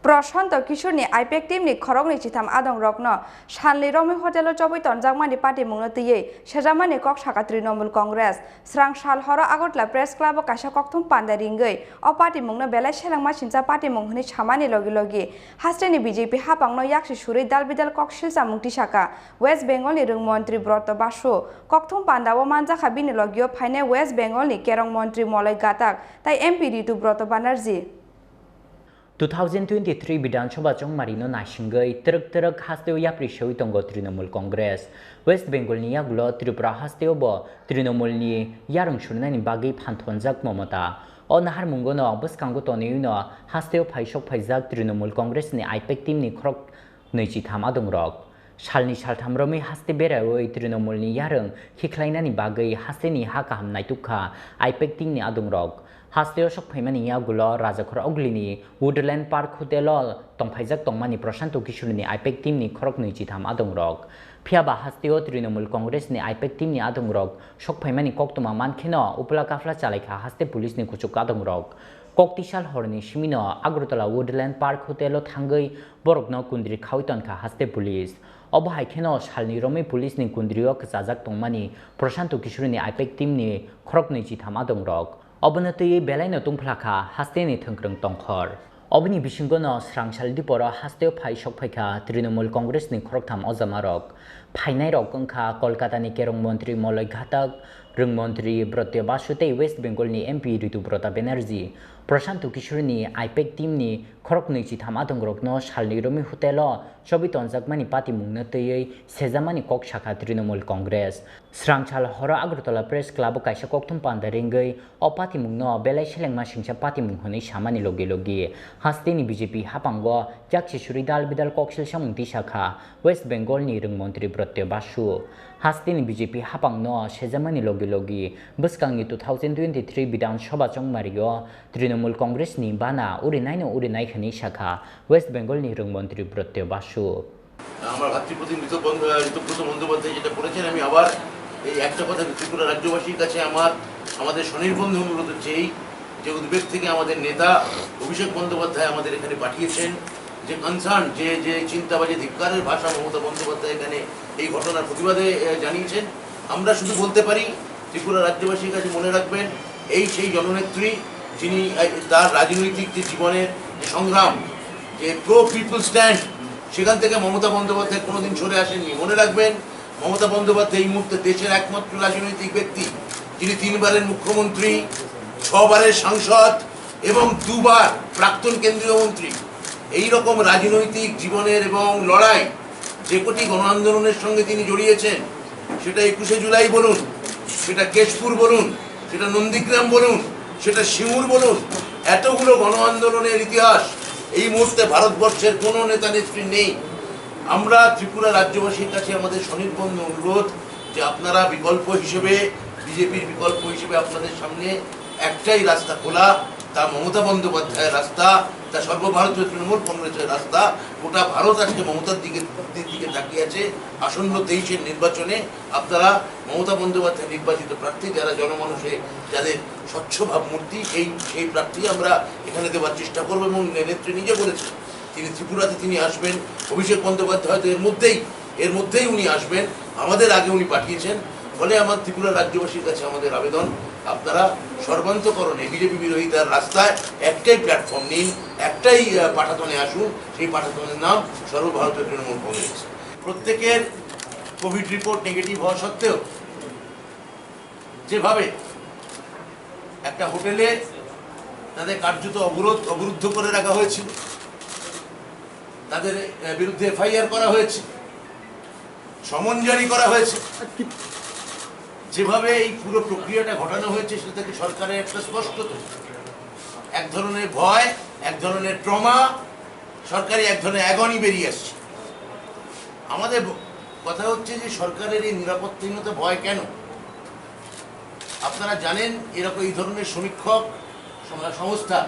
प्रशांत किशोरनि I-PAC टीमनि खरंनि चिथाम Adongrokno सानलि रमै हटेलो चबwi तनजाकमानि पाटिमुंनो तैयै सेजामानि कक साका तृणमूल कांग्रेस स्रां साल हरो आगरतला प्रेस क्लाब कासा ककथुम पान्दा रिंगै अ पाटिमुंनो बेलाय सेलांमासिंसा पाटिमुं हनि सामानि लगे लगे हास्टेनि बीजेपी हापांनो याक्सि सुरै दालबिदाल कक सिलसा मुक्ति साका वेस्ट बेंगलनि रों मन्त्री ब्रत्य बासु ककथुम पान्दाओ मानजाखा बिनि लगियो फाइने वेस्ट बेंगलनि केरं मन्त्री मलय गाताक ताई एमपी रितु ब्रत्य बानार्जी 2023 विधानसभा चंमारिनो नासिंगै तरक हास्तेव याप्रि सवि तंगो तृणमूल कांग्रेस वेस्ट बेंगलनि यागुलो त्रिपुरा हास्तेव बो तृणमूलनि यारं सुरनानि बागै फानथनजाक ममता अ नाहार मुंगोनो बसकांगो तनेयुनो हास्तेव फाइसक फाइजाक तृणमूल कांग्रेसनि I-PAC टीमनि खरक नैजिथाम आदंग्रक सालनि सालथाम रमै हास्ते बेरायै तृणमूलनि यारं हिख्लायनानि बागै हास्तेनि हा काहाम नायतुखा I-PAC टीमनि आदंग्रक हास्तेव सकफैमानि यागुलो राजाखर अग्लिनि वुडलैंड पार्क होटेलो तंफाइजाक तंमानि प्रशांत किशोरनि I-PAC टीमनि खरक नैजिथाम आदंग्रक फियाबा हास्तेव तृणमूल कांग्रेसनि I-PAC टीमनि आदंग्रक सकफैमानि कक्तमा मानखेनो उपला काफला चालायखा हास्ते पुलिसनि कुचुक आदंग्रक कक्तिसाल हरनि सिमिनो आगरतला वुडलैंड पार्क होटेलो थांगै बरकनो कुंद्रि खावितनखा हास्ते पुलिस अबहायखेनो सालनि रमै पुलिसनि कुंद्रियो खजाजाक तंमानि प्रशांत किशोरनि I-PAC टीमनि खरक नैजिथाम आदंग्रक अबनतयै बेलायनो तुंफ्लाखा हास्तेनि थंख्रं तंखर अबनि बिसिंगनो स्रांसाल दिपरो हास्तेव फाइ सकफाइखा तृणमूल कांग्रेसनि खरकथाम अजामारक फाइनाय रक अंखा कलकातानि केरं मन्त्री मलय घातक रों मन्त्री ब्रत्य बासु तै वेस्ट बेंगलनि एमपि ऋतुब्रता बेनार्जी प्रशांत किशोरनि I-PAC टीमनि खरक नैजिथाम आदंग्रकनो सालनि रमै होटेलो चबwi तनजाकमानि पाटिमुंनो तैयै सेजामानि कक साखा तृणमूल कांग्रेस स्रांसाल हरो आगरतला प्रेस क्लाब काइसा ककथुम पान्दा रिंगै अ पाटिमुंनो बेलाय सेलेंमासिंसा पाटिमुं हनै सामानि लगे लगे हास्तेनि बीजेपी हापांगो याक्सि सुरै दालबिदाल कक सिलसा मुक्ति साखा वेस्ट बेंगलनि रों मन्त्री ब्रत्य बासु हास्तेनि बीजेपी हापांनो सेजामानि लगे लगे बसकांनि 2023 विधानसभा चंमारियो तृणमूल कांग्रेसनि बाना उरिनायनो उरिनाय हनै साखा वेस्ट बेंगलनि रों मन्त्री ब्रत्य बासु আমার ভাতৃপ্রতিম ঋতব্রত বন্দ্যোপাধ্যায় যেটা করেছেন আমি আবার এই একটা কথা ত্রিপুরা রাজ্যবাসীর কাছে আমাদের স্বনির্বন্ধ অনুরোধ হচ্ছে এই যে উদ্বেগ থেকে আমাদের নেতা অভিষেক বন্দ্যোপাধ্যায় আমাদের এখানে পাঠিয়েছেন যে কনসার্ন যে চিন্তা বা যে ধিক্কারের ভাষা মমতা বন্দ্যোপাধ্যায় এখানে এই ঘটনার প্রতিবাদে জানিয়েছেন আমরা শুধু বলতে পারি ত্রিপুরা রাজ্যবাসীর কাছে মনে রাখবেন এই সেই জননেত্রী যিনি তার রাজনৈতিক যে জীবনের সংগ্রাম যে প্রো পিপল স্ট্যান্ড সেখান থেকে মমতা বন্দ্যোপাধ্যায় কোনোদিন সরে আসেননি মনে রাখবেন মমতা বন্দ্যোপাধ্যায় এই মুহূর্তে দেশের একমাত্র রাজনৈতিক ব্যক্তি যিনি 3 বারের মুখ্যমন্ত্রী 6 বারের সাংসদ এবং 2 বার প্রাক্তন কেন্দ্রীয় মন্ত্রী এই রকম রাজনৈতিক জীবনের এবং লড়াই যে কোটি গণ আন্দোলনের সঙ্গে তিনি জড়িয়েছেন সেটা 21শে জুলাই বলুন সেটা কেশপুর বলুন সেটা নন্দীগ্রাম বলুন সেটা সিঙ্গুর বলুন এতগুলো গণ আন্দোলনের ইতিহাস এই মুহূর্তে ভারতবর্ষের কোনো নেতা নেত্রী নেই আমরা ত্রিপুরা রাজ্যবাসীর কাছে আমাদের স্বনির্বন্ধ অনুরোধ যে আপনারা বিকল্প হিসেবে বিজেপির বিকল্প হিসেবে আপনাদের সামনে একটাই রাস্তা খোলা তা মমতা বন্দ্যোপাধ্যায়ের রাস্তা তা সর্বভারতীয় তৃণমূল কংগ্রেসের রাস্তা গোটা ভারত আজকে মমতার দিকে তাকিয়ে আছে আসন্ন 23-এর নির্বাচনে আপনারা মমতা বন্দ্যোপাধ্যায় নির্বাচিত প্রার্থী যারা জনমানুষে যাদের স্বচ্ছ ভাবমূর্তি সেই প্রার্থী আমরা এখানে দেওয়ার চেষ্টা করবো এবং নেত্রী নিজে বলেছেন তিনি ত্রিপুরাতে তিনি আসবেন অভিষেক বন্দ্যোপাধ্যায় হয়তো এর মধ্যেই উনি আসবেন আমাদের আগে উনি পাঠিয়েছেন ফলে আমার ত্রিপুরা রাজ্যবাসীর কাছে আমাদের আবেদন আপনারা সর্বান্তকরণে বিজেপি বিরোধিতার রাস্তায় একটাই প্ল্যাটফর্ম নিন একটাই পাঠাতনে আসুন সেই পাঠাতনের নাম সর্বভারতীয় তৃণমূল কংগ্রেস প্রত্যেকের কোভিড রিপোর্ট নেগেটিভ হওয়া সত্ত্বেও যেভাবে একটা হোটেলে তাদের কার্যত অবরুদ্ধ করে রাখা হয়েছিল তাদের বিরুদ্ধে FIR করা হয়েছে সমন জারি করা হয়েছে যেভাবে এই পুরো প্রক্রিয়াটা ঘটানো হয়েছে সেটা থেকে সরকারের একটা স্পষ্ট এক ধরনের ভয় এক ধরনের ট্রমা সরকারি এক ধরনের অ্যাগনি বেরিয়ে আসছে আমাদের কথা হচ্ছে যে সরকারের এই নিরাপত্তাহীনতা ভয় কেন আপনারা জানেন এরকম এই ধরনের সমীক্ষক সংস্থা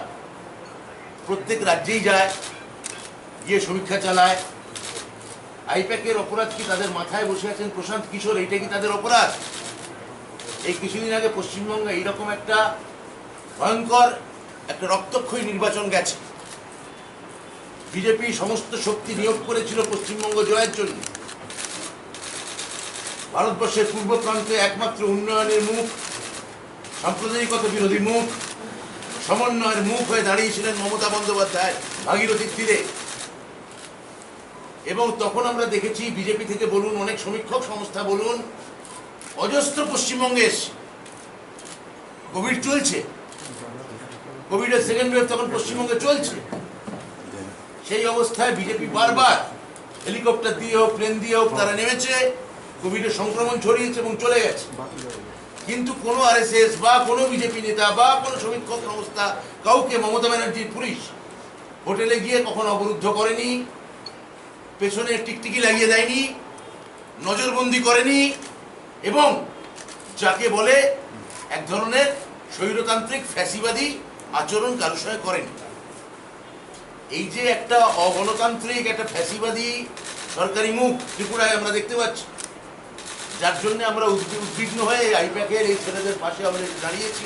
প্রত্যেক রাজ্যেই যায় গিয়ে সমীক্ষা চালায় I-PAC-এর অপরাধ কি তাদের মাথায় বসে আছেন প্রশান্ত কিশোর এইটা কি তাদের অপরাধ এই কিছুদিন আগে পশ্চিমবঙ্গে এইরকম একটা ভয়ঙ্কর একটা রক্তক্ষয়ী নির্বাচন গেছে বিজেপি সমস্ত শক্তি নিয়োগ করেছিল পশ্চিমবঙ্গ জয়ের জন্য। ভারতবর্ষের পূর্ব প্রান্তে একমাত্র উন্নয়নের মুখ, সাম্প্রদায়িকতা বিরোধী মুখ, সমন্বয়ের মুখ হয়ে দাঁড়িয়েছিলেন মমতা বন্দ্যোপাধ্যায় ভাগীরথীর তীরে। এবং তখন আমরা দেখেছি বিজেপি থেকে বলুন, অনেক সমীক্ষক সংস্থা বলুন, অজস্র পশ্চিমবঙ্গে এসছে। কোভিড চলছে, কোভিডের সেকেন্ড ওয়েভ তখন পশ্চিমবঙ্গে চলছে। সেই অবস্থায় বিজেপি বারবার হেলিকপ্টার দিয়ে হোক, প্লেন দিয়ে হোক তারা নেমেছে, কোভিডের সংক্রমণ ছড়িয়েছে এবং চলে গেছে। কিন্তু কোনো আরএসএস বা কোনো বিজেপি নেতা বা কোনো সমীক্ষক সংস্থা কাউকে মমতা ব্যানার্জির পুলিশ হোটেলে গিয়ে কখনো অবরুদ্ধ করেনি, পেছনে টিকটিকি লাগিয়ে দেয়নি, নজরবন্দি করেনি এবং যাকে বলে এক ধরনের স্বৈরতান্ত্রিক ফ্যাসিবাদী আচরণ কারোর সঙ্গে করেনি। এই যে একটা অগণতান্ত্রিক, একটা ফ্যাসিবাদী সরকারি মুখ ত্রিপুরায় আমরা দেখতে পাচ্ছি, যার জন্য আমরা উদ্বিগ্ন হয়ে I-PAC-এর এই ছেলেদের পাশে আমরা দাঁড়িয়েছি।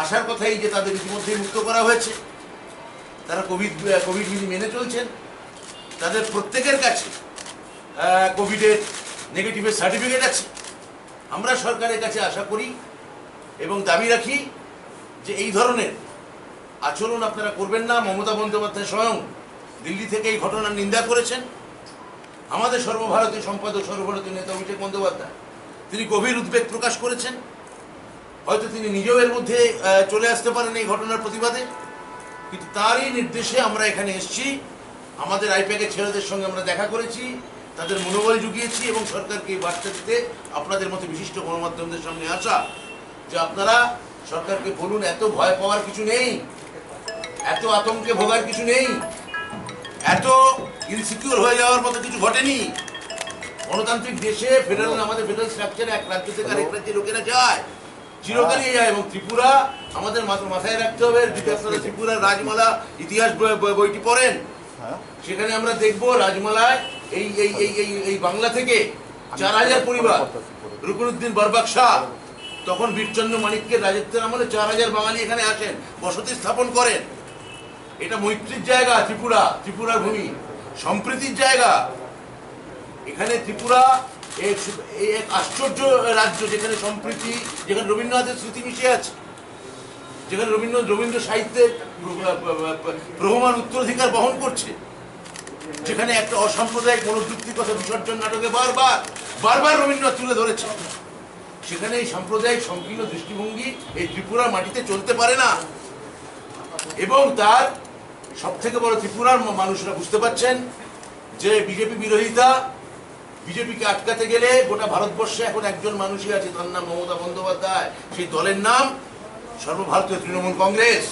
আসার কথা এই যে তাদের ইতিমধ্যে মুক্ত করা হয়েছে, তারা কোভিড বিধি মেনে চলছেন, তাদের প্রত্যেকের কাছে কোভিডের নেগেটিভের সার্টিফিকেট আছে। আমরা সরকারের কাছে আশা করি এবং দাবি রাখি যে এই ধরনের আচরণ আপনারা করবেন না। মমতা বন্দ্যোপাধ্যায় স্বয়ং দিল্লি থেকে এই ঘটনার নিন্দা করেছেন। আমাদের সর্বভারতীয় সম্পাদক, সর্বভারতীয় নেতা অভিষেক বন্দ্যোপাধ্যায় তিনি গভীর উদ্বেগ প্রকাশ করেছেন। হয়তো তিনি নিজেও এর মধ্যে চলে আসতে পারেন এই ঘটনার প্রতিবাদে, কিন্তু তারই নির্দেশে আমরা এখানে এসেছি। আমাদের I-PAC-এর ছেলেদের সঙ্গে আমরা দেখা করেছি, তাদের মনোবল জুগিয়েছি এবং সরকারকে এই বার্তা দিতে আপনাদের মতো বিশিষ্ট গণমাধ্যমদের সামনে আসা যে আপনারা সরকারকে বলুন, এত ভয় পাওয়ার কিছু নেই, এত আতঙ্কে ভোগার কিছু নেই, এত ইনসিকিউর হয়ে যাওয়ার মতো কিছু ঘটেনি। গণতান্ত্রিক দেশে আমাদের ফেডারেল স্ট্রাকচারে এক রাজ্য থেকে আরেক রাজ্যে লোকেরা যায়, চিরকালই যায়। এবং ত্রিপুরা আমাদের মাথায় রাখতে হবে, যদি আপনারা ত্রিপুরার রাজমালা ইতিহাস বইটি পড়েন, সেখানে আমরা দেখব রাজমালায় এই এই এই এই এই বাংলা থেকে 4000 পরিবার, রুকনুদ্দিন বরবাক শাহ, তখন বীরচন্দ্র মানিক্যের রাজত্বের আমলে 4000 বাঙালি এখানে আসেন, বসতি স্থাপন করেন। এটা মৈত্রীর জায়গা, ত্রিপুরার ভূমি, সম্প্রীতির জায়গা। এখানে ত্রিপুরা এক আশ্চর্য রাজ্য, যেখানে সম্প্রীতি, যেখানে রবীন্দ্রনাথের স্মৃতি মিশে আছে, যেখানে রবীন্দ্র সাহিত্যের প্রবহমান উত্তরাধিকার বহন করছে, যেখানে একটা অসাম্প্রদায়িক মনোযুক্তির কথা বিসর্জন নাটকে বারবার রবীন্দ্রনাথ তুলে ধরেছে। সেখানে এই সাম্প্রদায়িক সংকীর্ণ দৃষ্টিভঙ্গি এই ত্রিপুরার মাটিতে চলতে পারে না। এবং তার সব থেকে বড়, ত্রিপুরার মানুষরা বুঝতে পারছেন যে বিজেপি বিরোধিতা, বিজেপিকে আটকাতে গেলে গোটা ভারতবর্ষে এখন একজন মানুষই আছে, তার নাম মমতা বন্দ্যোপাধ্যায়। সেই দলের নাম সর্বভারতীয় Trinamool Congress.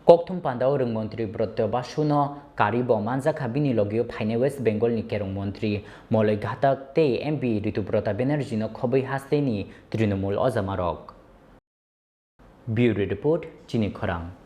Kokthum Pandao Rung Mantri Bratya Basu no Karibo Manza Kabini Logio Paine West Bengal ni Kerong Mantri Moloi Ghatak Te MP Ritubrata Banerjee no Khobwi Hasteni Trinamool Ozamarok. Bureau Report, Chini Khorang.